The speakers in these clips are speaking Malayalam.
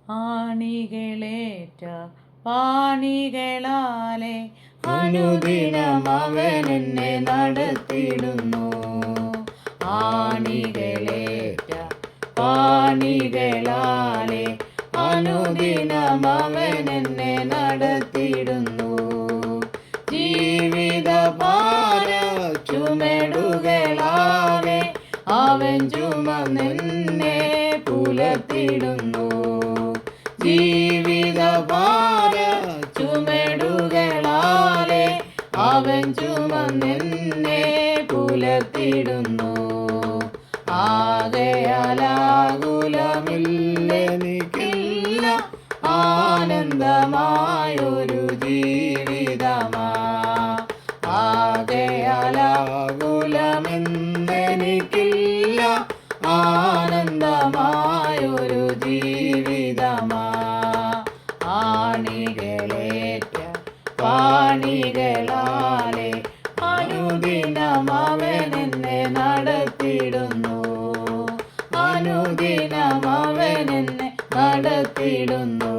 ആണികളേറ്റ പാണികളാലെ അനുദിനം അവൻ എന്നെ നടത്തിയിടുന്നു. ആണികളേറ്റ പാണികളാലെ അനുദിനം അവൻ എന്നെ നടത്തിയിടുന്നു. ജീവിത ഭാര ചുമടുകളാലെ അവൻ ചുമന്നെന്നെ പുലർത്തിടുന്നു. ജീവിത ഭാര ചുമടുകളാലെ അവൻ ചുമന്നെന്നെ പുലർത്തിടുന്നു. ആകയാലാകുലമില്ലെനിക്കില്ല, ആനന്ദമായൊരു ജീവിതമാ. ആകയാലാകുലമെന്നെനിക്കില്ല, ആനന്ദമായൊരു ജീവിതമാ. ആണികളേറ്റ പാണികളാലെ അനുദിനം അവൻ എന്നെ നടത്തിയിടുന്നു. അനുദിനം അവൻ എന്നെ നടത്തിയിടുന്നു.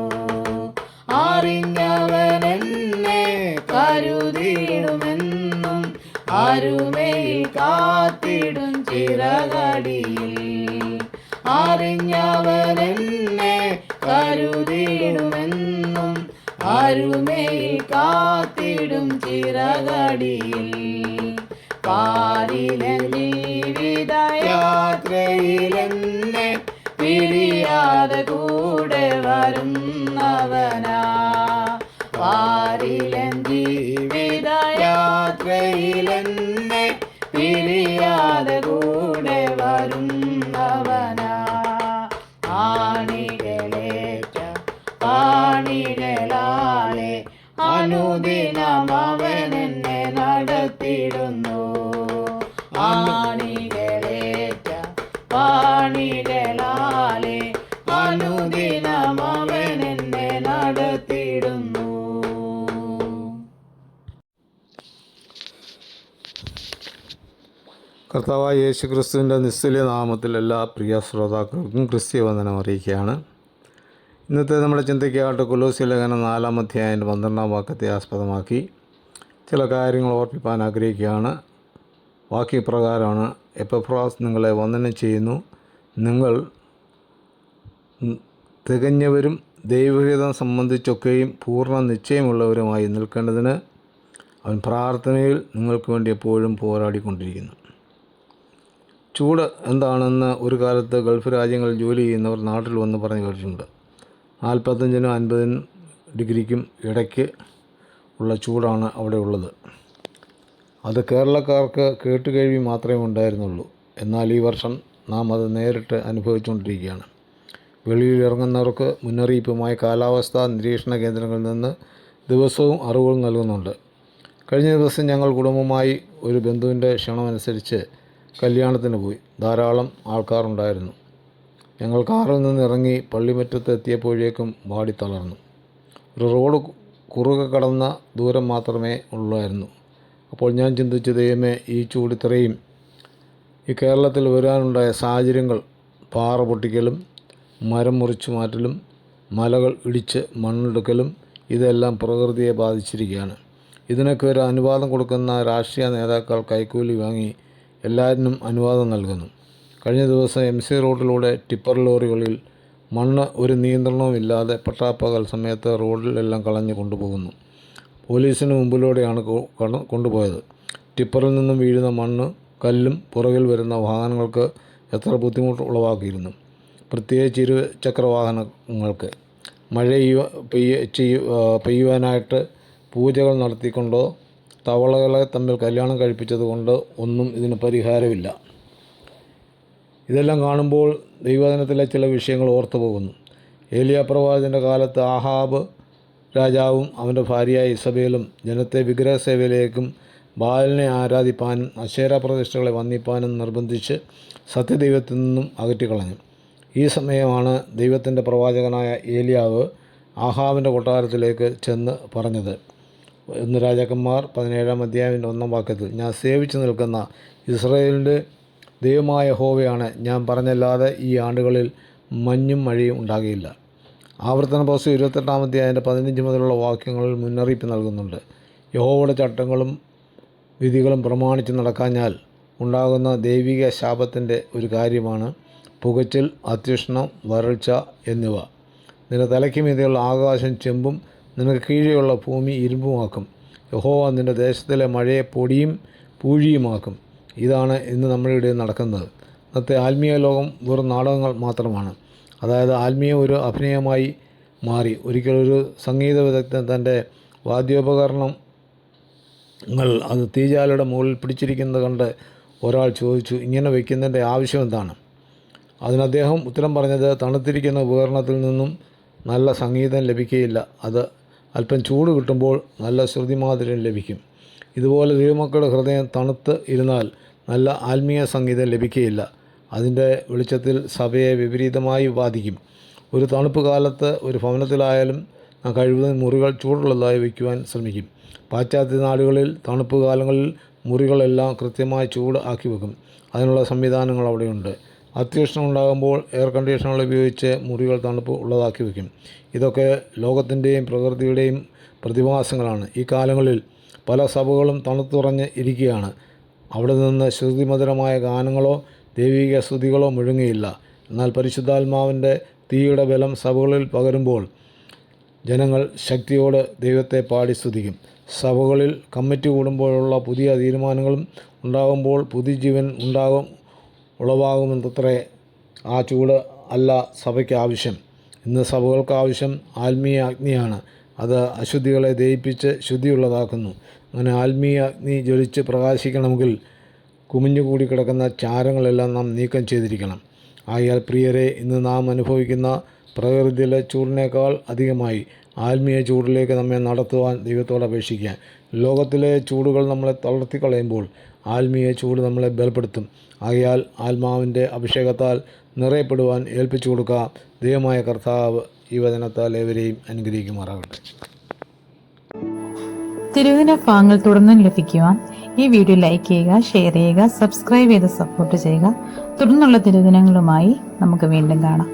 അറിഞ്ഞവൻ എന്നെ കരുതിയിടുമെന്നും അരുമയിൽ കാത്തിടും ചിറകടിയിൽ. അറിഞ്ഞവൻ എന്നെ കരുതിയിടുമെന്നും അരുമയിൽ കാത്തിടും ചിറകടിയിൽ. പാരിലെ ജീവിതയാത്രയിലെന്നെ പിരിയാതെ കൂടെ വരുന്നവനാ. പാരിലെ ജീവിതയാത്രയിലെന്നെ പിരിയാതെ കൂടെ വരുന്നവനാ. ആണികളേറ്റ പാണികളാലെ അനുദിനം അവൻ എന്നെ നടത്തിയിടുന്നു. ആണികളേറ്റ പാണികളാലെ അനുദിനം അവൻ എന്നെ നടത്തിയിടുന്നു. കർത്താവായ യേശു ക്രിസ്തുവിൻ്റെ നിസ്തുല്യ നാമത്തിൽ എല്ലാ പ്രിയ ശ്രോതാക്കൾക്കും ക്രിസ്തീയ വന്ദനം അറിയിക്കുകയാണ്. ഇന്നത്തെ നമ്മുടെ ചിന്തയ്ക്കായിട്ട് കൊലോസ്യ ലേഖനം 4-ാം അധ്യായം 12-ാം വാക്യത്തെ ആസ്പദമാക്കി ചില കാര്യങ്ങൾ ഓർപ്പിപ്പാൻ ആഗ്രഹിക്കുകയാണ്. വാക്യപ്രകാരമാണ്: എപ്പഫ്രാസ് നിങ്ങളെ വന്ദനം ചെയ്യുന്നു. നിങ്ങൾ തികഞ്ഞവരും ദൈവഹിതം സംബന്ധിച്ചൊക്കെയും പൂർണ്ണ നിശ്ചയമുള്ളവരുമായി നിൽക്കേണ്ടതിന് അവൻ പ്രാർത്ഥനയിൽ നിങ്ങൾക്ക് വേണ്ടി എപ്പോഴും പോരാടിക്കൊണ്ടിരിക്കുന്നു. ചൂട് എന്താണെന്ന് ഒരു കാലത്ത് ഗൾഫ് രാജ്യങ്ങളിൽ ജോലി ചെയ്യുന്നവർ നാട്ടിൽ വന്ന് പറഞ്ഞു കേട്ടിട്ടുണ്ട്. 45-നും 50 ഡിഗ്രിക്കും ഇടയ്ക്ക് ഉള്ള ചൂടാണ് അവിടെ ഉള്ളത്. അത് കേരളക്കാർക്ക് കേട്ടുകേഴ്വി മാത്രമേ ഉണ്ടായിരുന്നുള്ളൂ. എന്നാൽ ഈ വർഷം നാം അത് നേരിട്ട് അനുഭവിച്ചുകൊണ്ടിരിക്കുകയാണ്. വെളിയിലിറങ്ങുന്നവർക്ക് മുന്നറിയിപ്പുമായി കാലാവസ്ഥാ നിരീക്ഷണ കേന്ദ്രങ്ങളിൽ നിന്ന് ദിവസവും അറിവുകൾ നൽകുന്നുണ്ട്. കഴിഞ്ഞ ദിവസം ഞങ്ങൾ കുടുംബമായി ഒരു ബന്ധുവിൻ്റെ ക്ഷണമനുസരിച്ച് കല്യാണത്തിന് പോയി. ധാരാളം ആൾക്കാരുണ്ടായിരുന്നു. ഞങ്ങൾ കാറിൽ നിന്ന് ഇറങ്ങി പള്ളിമുറ്റത്ത് എത്തിയപ്പോഴേക്കും വാടി തളർന്നു. ഒരു റോഡ് കുറുകെ കടന്ന ദൂരം മാത്രമേ ഉള്ളായിരുന്നു. അപ്പോൾ ഞാൻ ചിന്തിച്ചു, ദൈവമേ, ഈ ചൂട് ഇത്രയും ഈ കേരളത്തിൽ വരാനുണ്ടായ സാഹചര്യങ്ങൾ, പാറ പൊട്ടിക്കലും മരം മുറിച്ചു മാറ്റലും മലകൾ ഇടിച്ച് മണ്ണെടുക്കലും ഇതെല്ലാം പ്രകൃതിയെ ബാധിച്ചിരിക്കുകയാണ്. ഇതിനൊക്കെ ഒരു അനുവാദം കൊടുക്കുന്ന രാഷ്ട്രീയ നേതാക്കൾ കൈക്കൂലി വാങ്ങി എല്ലാറ്റിനും അനുവാദം നൽകുന്നു. കഴിഞ്ഞ ദിവസം MC റോഡിലൂടെ ടിപ്പർ ലോറികളിൽ മണ്ണ് ഒരു നിയന്ത്രണവുമില്ലാതെ പട്ടാപ്പകൽ സമയത്ത് റോഡിലെല്ലാം കളഞ്ഞു കൊണ്ടുപോകുന്നു. പോലീസിന് മുമ്പിലൂടെയാണ് കൊണ്ടുപോയത്. ടിപ്പറിൽ നിന്നും വീഴുന്ന മണ്ണ് കല്ലും പുറകിൽ വരുന്ന വാഹനങ്ങൾക്ക് എത്ര ബുദ്ധിമുട്ട് ഉളവാക്കിയിരുന്നു. പ്രത്യേകിച്ച് ഇരുചക്ര വാഹനങ്ങൾക്ക്. മഴ പെയ്യുവാനായിട്ട് പൂജകൾ നടത്തിക്കൊണ്ടോ തവളകളെ തമ്മിൽ കല്യാണം കഴിപ്പിച്ചതുകൊണ്ട് ഒന്നും ഇതിന് പരിഹാരമില്ല. ഇതെല്ലാം കാണുമ്പോൾ ദൈവവചനത്തിലെ ചില വിഷയങ്ങൾ ഓർത്തു പോകുന്നു. ഏലിയാ പ്രവാചകൻ്റെ കാലത്ത് ആഹാബ് രാജാവും അവൻ്റെ ഭാര്യയായ ഇസബേലും ജനത്തെ വിഗ്രഹസേവയിലേക്കും ബാലിനെ ആരാധിപ്പാനും അശേര പ്രതിഷ്ഠകളെ വന്ദിപ്പാനും നിർബന്ധിച്ച് സത്യദൈവത്തിൽ നിന്നും അകറ്റിക്കളഞ്ഞു. ഈ സമയമാണ് ദൈവത്തിൻ്റെ പ്രവാചകനായ ഏലിയാവ് ആഹാബിൻ്റെ കൊട്ടാരത്തിലേക്ക് ചെന്ന് പറഞ്ഞത്. 1 രാജാക്കന്മാർ 17-ാം അധ്യായം 1-ാം വാക്യത്തിൽ, ഞാൻ സേവിച്ചു നിൽക്കുന്ന ഇസ്രായേലിൻ്റെ ദൈവമായ യഹോവയാണ്, ഞാൻ പറഞ്ഞല്ലാതെ ഈ ആണ്ടുകളിൽ മഞ്ഞും മഴയും ഉണ്ടാകുകയില്ല. ആവർത്തന പുസ്തകം 28-ാം അധ്യായത്തിൻ്റെ 15 മുതലുള്ള വാക്യങ്ങളിൽ മുന്നറിയിപ്പ് നൽകുന്നുണ്ട്. യഹോവയുടെ ചട്ടങ്ങളും വിധികളും പ്രമാണിച്ച് നടക്കാഞ്ഞാൽ ഉണ്ടാകുന്ന ദൈവിക ശാപത്തിൻ്റെ ഒരു കാര്യമാണ് പുകച്ചിൽ, അത്യുഷ്ണം, വരൾച്ച എന്നിവ. നിന്റെ തലയ്ക്ക് മീതെയുള്ള ആകാശം ചെമ്പും നിനക്ക് കീഴെയുള്ള ഭൂമി ഇരുമ്പുമാക്കും. യഹോവ നിന്റെ ദേശത്തിലെ മഴയെ പൊടിയും പൂഴിയുമാക്കും. ഇതാണ് ഇന്ന് നമ്മളിവിടെ നടക്കുന്നത്. ഇന്നത്തെ ആത്മീയ ലോകം വെറും നാടകങ്ങൾ മാത്രമാണ്. അതായത് ആത്മീയ ഒരു അഭിനയമായി മാറി. ഒരിക്കലൊരു സംഗീത വിദഗ്ധൻ തൻ്റെ വാദ്യോപകരണങ്ങൾ അത് തീജാലയുടെ മുകളിൽ പിടിച്ചിരിക്കുന്നത് കണ്ട് ഒരാൾ ചോദിച്ചു, ഇങ്ങനെ വയ്ക്കുന്നതിൻ്റെ ആവശ്യം എന്താണ്? അതിന് അദ്ദേഹം ഉത്തരം പറഞ്ഞത്, തണുത്തിരിക്കുന്ന ഉപകരണത്തിൽ നിന്നും നല്ല സംഗീതം ലഭിക്കുകയില്ല. അത് അല്പം ചൂട് കിട്ടുമ്പോൾ നല്ല ശ്രുതിമാധുര്യം ലഭിക്കും. ഇതുപോലെ ദൈവമക്കളുടെ ഹൃദയം തണുത്ത് ഇരുന്നാൽ നല്ല ആത്മീയ സംഗീതം ലഭിക്കുകയില്ല. അതിൻ്റെ വെളിച്ചത്തിൽ സഭയെ വിപരീതമായി ബാധിക്കും. ഒരു തണുപ്പ് കാലത്ത് ഒരു ഭവനത്തിലായാലും കഴിവതും മുറികൾ ചൂടുള്ളതായി വയ്ക്കുവാൻ ശ്രമിക്കും. പാശ്ചാത്യ നാടുകളിൽ തണുപ്പ് കാലങ്ങളിൽ മുറികളെല്ലാം കൃത്യമായി ചൂട് ആക്കി വെക്കും. അതിനുള്ള സംവിധാനങ്ങൾ അവിടെയുണ്ട്. അത്യുഷ്ണം ഉണ്ടാകുമ്പോൾ എയർ കണ്ടീഷണർ ഉപയോഗിച്ച് മുറികൾ തണുപ്പ് ഉള്ളതാക്കി വയ്ക്കും. ഇതൊക്കെ ലോകത്തിൻ്റെയും പ്രകൃതിയുടെയും പ്രതിഭാസങ്ങളാണ്. ഈ കാലങ്ങളിൽ പല സഭകളും തണുത്തുറഞ്ഞ് ഇരിക്കുകയാണ്. അവിടെ നിന്ന് ശ്രുതിമധുരമായ ഗാനങ്ങളോ ദൈവിക സ്തുതികളോ മുഴങ്ങിയില്ല. എന്നാൽ പരിശുദ്ധാത്മാവിൻ്റെ തീയുടെ ബലം സഭകളിൽ പകരുമ്പോൾ ജനങ്ങൾ ശക്തിയോട് ദൈവത്തെ പാടി സ്തുതിക്കും. സഭകളിൽ കമ്മിറ്റി കൂടുമ്പോഴുള്ള പുതിയ തീരുമാനങ്ങളും ഉണ്ടാകുമ്പോൾ പുതുജീവൻ ഉളവാകുമെന്നത്രേ. ആ ചൂട് അല്ല സഭയ്ക്ക് ആവശ്യം. ഇന്ന് സഭകൾക്ക് ആവശ്യം ആത്മീയ അഗ്നിയാണ്. അത് അശുദ്ധികളെ ദഹിപ്പിച്ച് ശുദ്ധിയുള്ളതാക്കുന്നു. അങ്ങനെ ആത്മീയ അഗ്നി ജ്വലിച്ച് പ്രകാശിക്കണമെങ്കിൽ കുമിഞ്ഞുകൂടി കിടക്കുന്ന ചാരങ്ങളെല്ലാം നാം നീക്കം ചെയ്തിരിക്കണം. ആയാൽ പ്രിയരെ, ഇന്ന് നാം അനുഭവിക്കുന്ന പ്രകൃതിയിലെ ചൂടിനേക്കാൾ അധികമായി ആത്മീയ ചൂടിലേക്ക് നമ്മെ നടത്തുവാൻ ദൈവത്തോട് അപേക്ഷിക്കുക. ലോകത്തിലെ ചൂടുകൾ നമ്മളെ തളർത്തിക്കളയുമ്പോൾ ആത്മീയ ചൂട് നമ്മളെ ബലപ്പെടുത്തും. ആകയാൽ ആത്മാവിൻ്റെ അഭിഷേകത്താൽ നിറയപ്പെടുവാൻ ഏൽപ്പിച്ചു കൊടുക്കുക. ദൈവമായ കർത്താവ് ഈ വചനത്താൽ ഏവരെയും അനുഗ്രഹിക്കുമാറാകട്ടെ. തിരുവചന ഭാഗങ്ങൾ തുടർന്നും ലഭിക്കുവാൻ ഈ വീഡിയോ ലൈക്ക് ചെയ്യുക, ഷെയർ ചെയ്യുക, സബ്സ്ക്രൈബ് ചെയ്ത് സപ്പോർട്ട് ചെയ്യുക. തുടർന്നുള്ള തിരുവചനങ്ങളുമായി നമുക്ക് വീണ്ടും കാണാം.